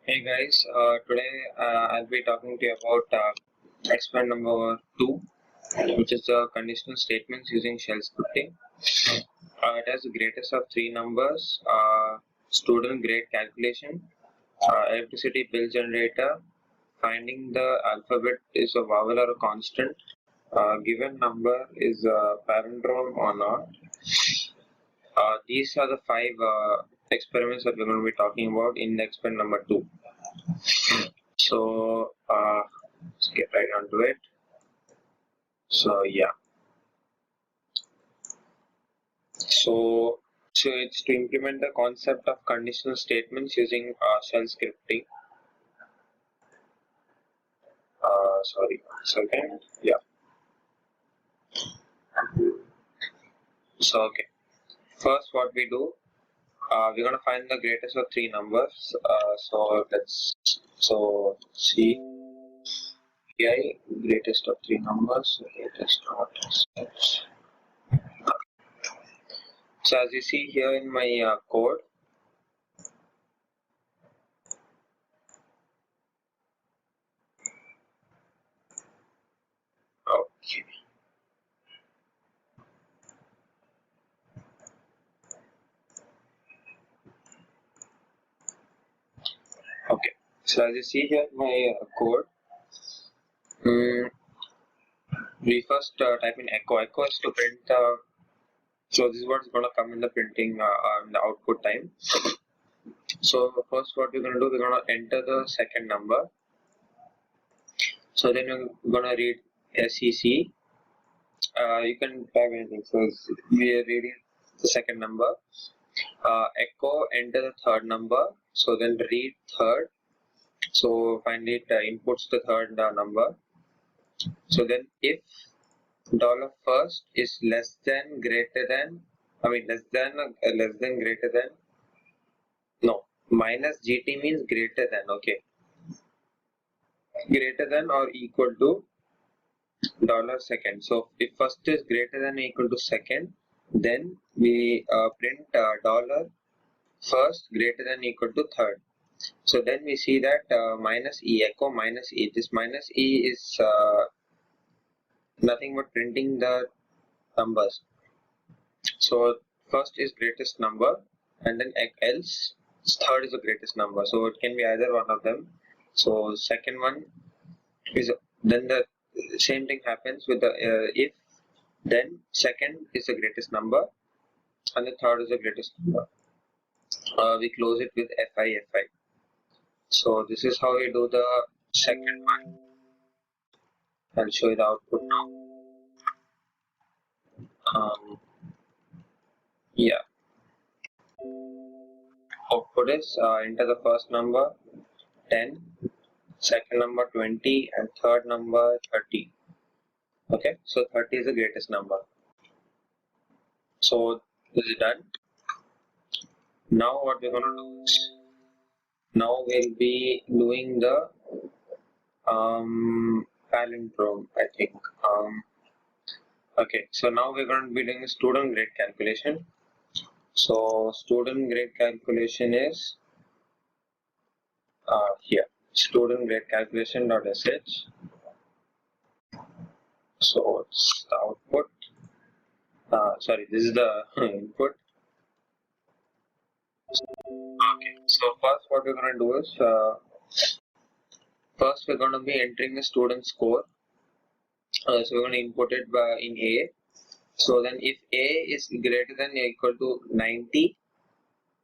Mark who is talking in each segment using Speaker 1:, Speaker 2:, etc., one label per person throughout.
Speaker 1: Hey guys, today I'll be talking to you about experiment number 2, which is the conditional statements using shell scripting. It has the greatest of three numbers, student grade calculation, electricity bill generator, finding the alphabet is a vowel or a constant, given number is a palindrome or not. These are the five experiments that we're going to be talking about in experiment number 2. So let's get right onto it. So yeah, so it's to implement the concept of conditional statements using shell scripting. Sorry, 1 second. Yeah. So okay, first what we do, we're gonna find the greatest of three numbers. So see, greatest of three numbers. So as you see here in my code, okay. Okay, so as you see here in my code, we first type in echo. Echo is to print. So this is what's going to come in the printing in the output time. So first, what we're going to do, we're going to enter the second number. So then we're going to read SEC. You can type anything. So we are reading the second number. Echo, enter the third number. So then read third. So finally it inputs the third number. So then if $first is less than greater than, less than greater than, no, minus GT means greater than, okay, greater than or equal to $second. So if first is greater than or equal to second, then we print dollar first greater than or equal to third. So then we see that minus E, echo minus E. This minus E is nothing but printing the numbers. So first is greatest number, and then else third is the greatest number. So it can be either one of them. So second one is, then the same thing happens with the if, then second is the greatest number and the third is the greatest number. We close it with fi. So this is how we do the second one. I'll show you the output now. Yeah, output is enter the first number 10, second number 20, and third number 30. Okay, so 30 is the greatest number. So this is done. Now what we're going to do is, now we'll be doing the palindrome, I think. Okay, so now we're going to be doing a student grade calculation. So student grade calculation is here, student grade calculation.sh. So it's the output. Sorry, this is the input. Okay, so first what we're going to do is, first we're going to be entering the student score. So we're going to input it in A. So then if A is greater than or equal to 90,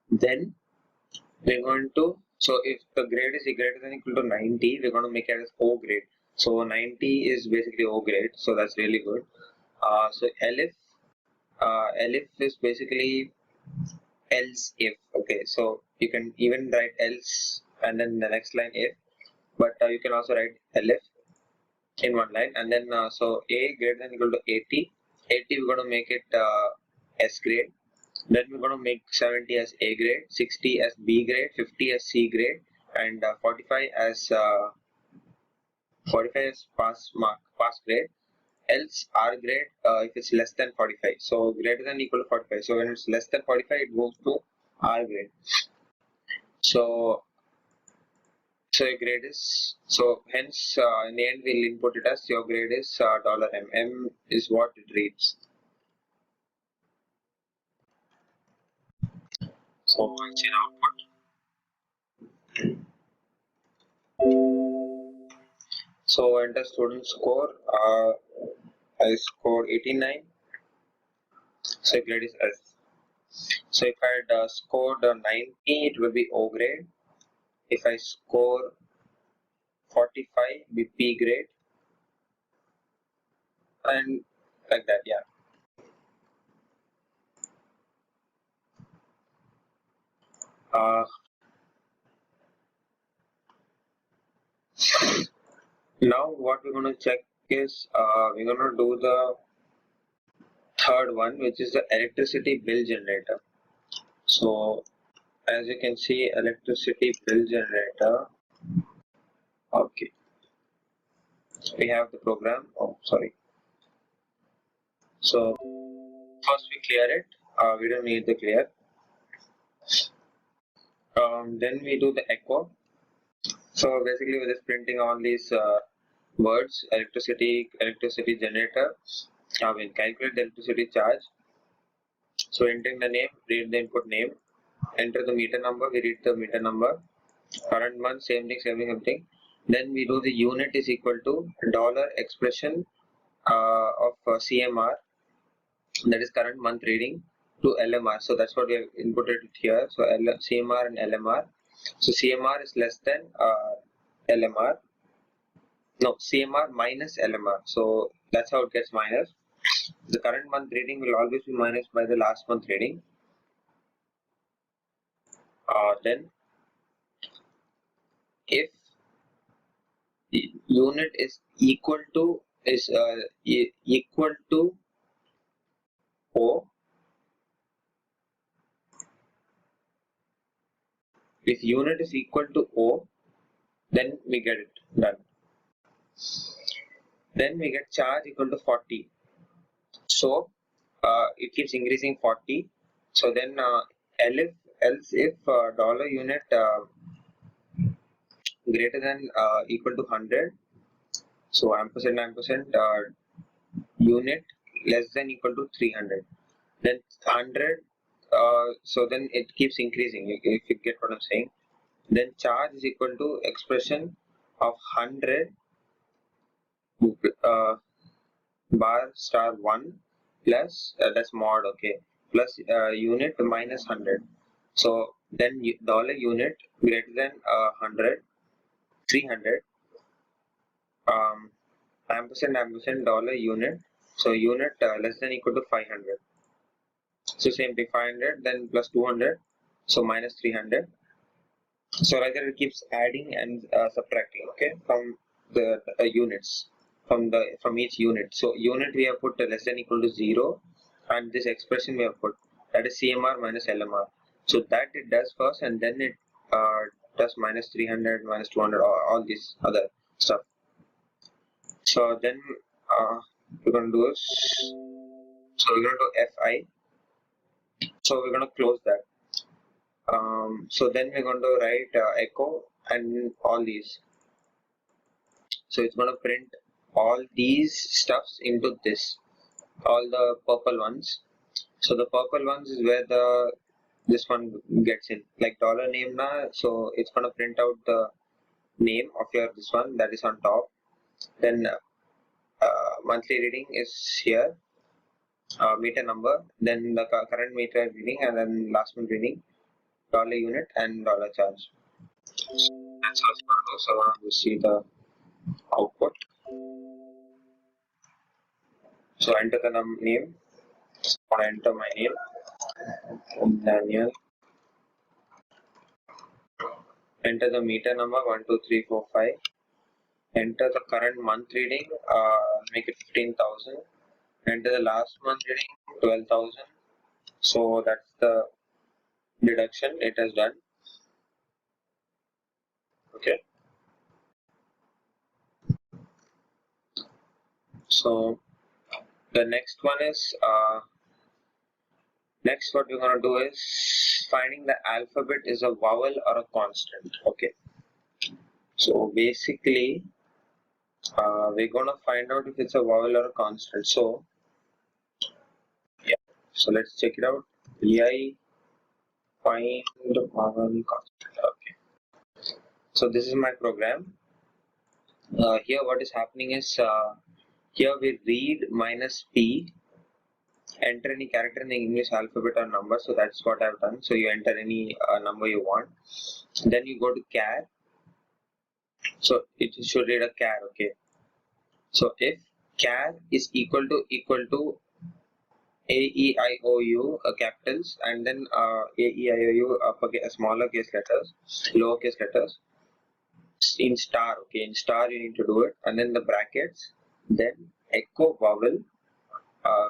Speaker 1: then we're going to, so if the grade is greater than or equal to 90, we're going to make it as O grade. So 90 is basically O grade, so that's really good. So elif is basically else if. Okay, so you can even write else and then the next line if, but you can also write elif in one line, and then so A greater than or equal to 80. 80 we're going to make it S grade. Then we're going to make 70 as A grade, 60 as B grade, 50 as C grade, and 45 as pass grade. Else R grade if it's less than 45. So greater than or equal to 45. So when it's less than 45, it goes to R grade. So So your grade is, so hence in the end we'll input it as your grade is $M. M is what it reads. So let's see the output. So enter student score. I scored 89. So grade is S. So if I had scored 90, it will be O grade. If I score 45, be P grade, and like that, yeah. Now what we're going to check is we're going to do the third one, which is the electricity bill generator. So as you can see, electricity bill generator. Okay, we have the program. Oh, sorry. So first we clear it. We don't need the clear. Then we do the echo. So basically, we're just printing all these words: electricity generator. We'll calculate the electricity charge. So entering the name, read the input name. Enter the meter number, we read the meter number. Current month, same thing, same thing. Then we do the unit is equal to dollar expression of CMR, that is current month reading, to LMR. So that's what we have inputted here. So CMR and LMR. So CMR is less than LMR. No, CMR minus LMR. So that's how it gets minus. The current month reading will always be minus by the last month reading. Then if unit is equal to O, if unit is equal to O, then we get it done. Then we get charge equal to 40. So it keeps increasing 40. So then else if dollar unit greater than equal to 100, so ampersand unit less than equal to 300, then 100, so then it keeps increasing, if you get what I'm saying. Then charge is equal to expression of 100 bar star 1 plus that's mod, okay, plus unit minus 100. So then dollar unit greater than 100, 300, ampersand dollar unit, so unit less than equal to 500. So same thing, 500 then plus 200, so minus 300. So like that it keeps adding and subtracting, okay, from the units, from each unit. So unit we have put less than equal to 0, and this expression we have put, that is CMR minus LMR. So that it does first, and then it does minus 300, minus 200, all these other stuff. So then we're going to do is, so we're going to do FI. So we're going to close that. So then we're going to write echo and all these. So it's going to print all these stuffs into this, all the purple ones. So the purple ones is where this one gets in, like dollar name na. So it's going to print out the name of your this one, that is on top. Then monthly reading is here, meter number, then the current meter reading, and then last month reading, dollar unit and dollar charge. That's how it's going to go. So we see the output. So enter the name. I enter my name, Daniel. Enter the meter number 12345. Enter the current month reading, make it 15,000. Enter the last month reading, 12,000. So that's the deduction it has done. Okay. So the next one is next what we're going to do is finding the alphabet is a vowel or a constant. Okay. So basically, we're gonna find out if it's a vowel or a consonant. So yeah, so let's check it out. Vi find vowel consonant. Okay. So this is my program. Here what is happening is here we read minus p, enter any character in the English alphabet or number. So that's what I've done. So you enter any number you want. Then you go to char. So it should read a char. Okay. So if char is equal to A, E, I, O, U capitals, and then A, E, I, O, U smaller case letters, lowercase letters in star. Okay, in star you need to do it, and then the brackets, then echo vowel,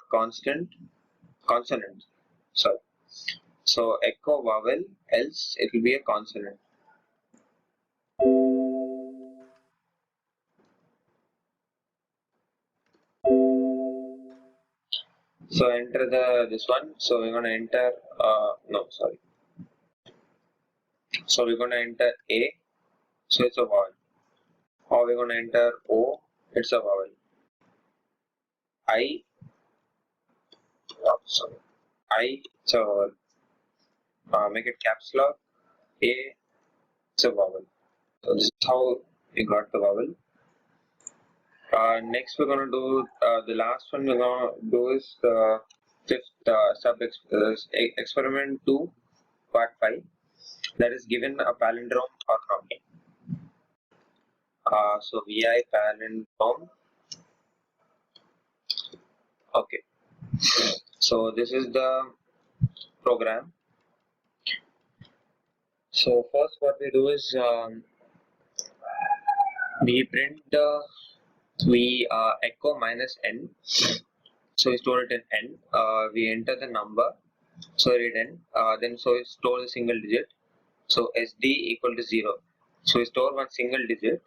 Speaker 1: consonant. Sorry. So echo vowel, else it will be a consonant. So enter this one. So we're gonna enter no sorry. So we're gonna enter A. So it's a vowel. Or we're gonna enter O. It's a vowel. I. Oh, sorry. I. It's a vowel. Make it caps lock. A. It's a vowel. So this is how we got the vowel. Next we're gonna do the last one we're gonna do is the fifth experiment 2 part 5, that is given a palindrome or not. So VI palindrome. Okay, so this is the program. So first what we do is we print we echo minus n. So we store it in n. We enter the number. So read n. Then so we store the single digit. So SD equal to 0. So we store one single digit.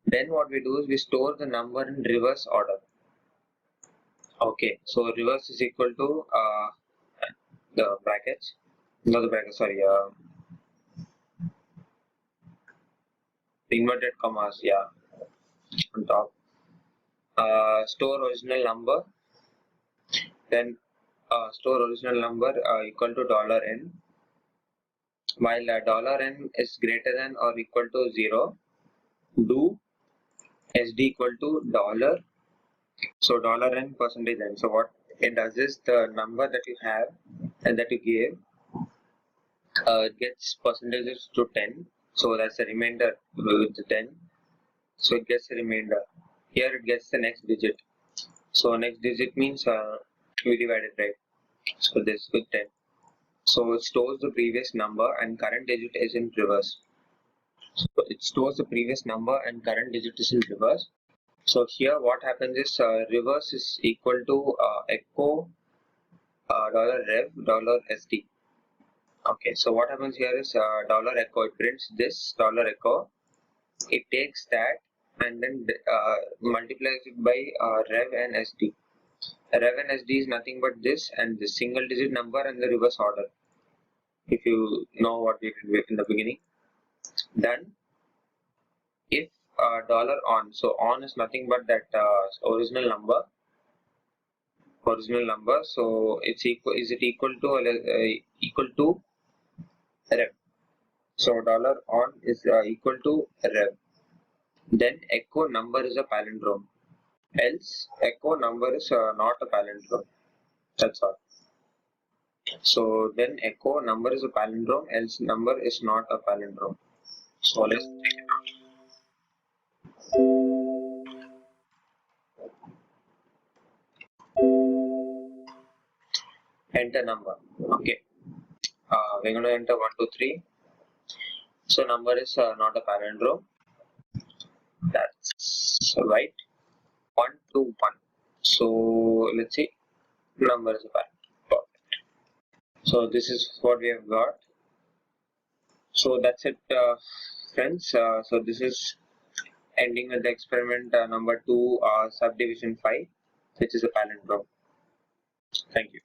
Speaker 1: Then what we do is we store the number in reverse order. Okay, so reverse is equal to the brackets. Not the brackets, sorry. Inverted commas, yeah, on top. Store original number. Then store original number equal to $n. While $n is greater than or equal to 0, do SD equal to dollar. So $n percentage n. So what it does is the number that you have and that you gave, it gets percentages to 10. So that's a remainder with the 10. So it gets a remainder. Here it gets the next digit. So next digit means we divided, right? So this with 10. So it stores the previous number and current digit is in reverse. So it stores the previous number and current digit is in reverse. So here what happens is reverse is equal to echo $rev $SD. Okay, so what happens here is $echo, it prints this $echo, it takes that and then multiplies it by rev and SD. Rev and SD is nothing but this and the single digit number and the reverse order. If you know what we did in the beginning. Then if $on, so on is nothing but that original number. So it's equal. Is it equal to rev? So $on is equal to rev. Then echo number is a palindrome. Else echo number is not a palindrome. That's all. So then echo number is a palindrome. Else number is not a palindrome. So let's take it out. Enter number. Okay. We're going to enter 1, 2, 3. So number is not a palindrome. That's right. 1, 2, 1. So let's see. Number is a palindrome. Perfect. So this is what we have got. So that's it, friends. So this is ending with the experiment number 2, subdivision 5, which is a palindrome. Thank you.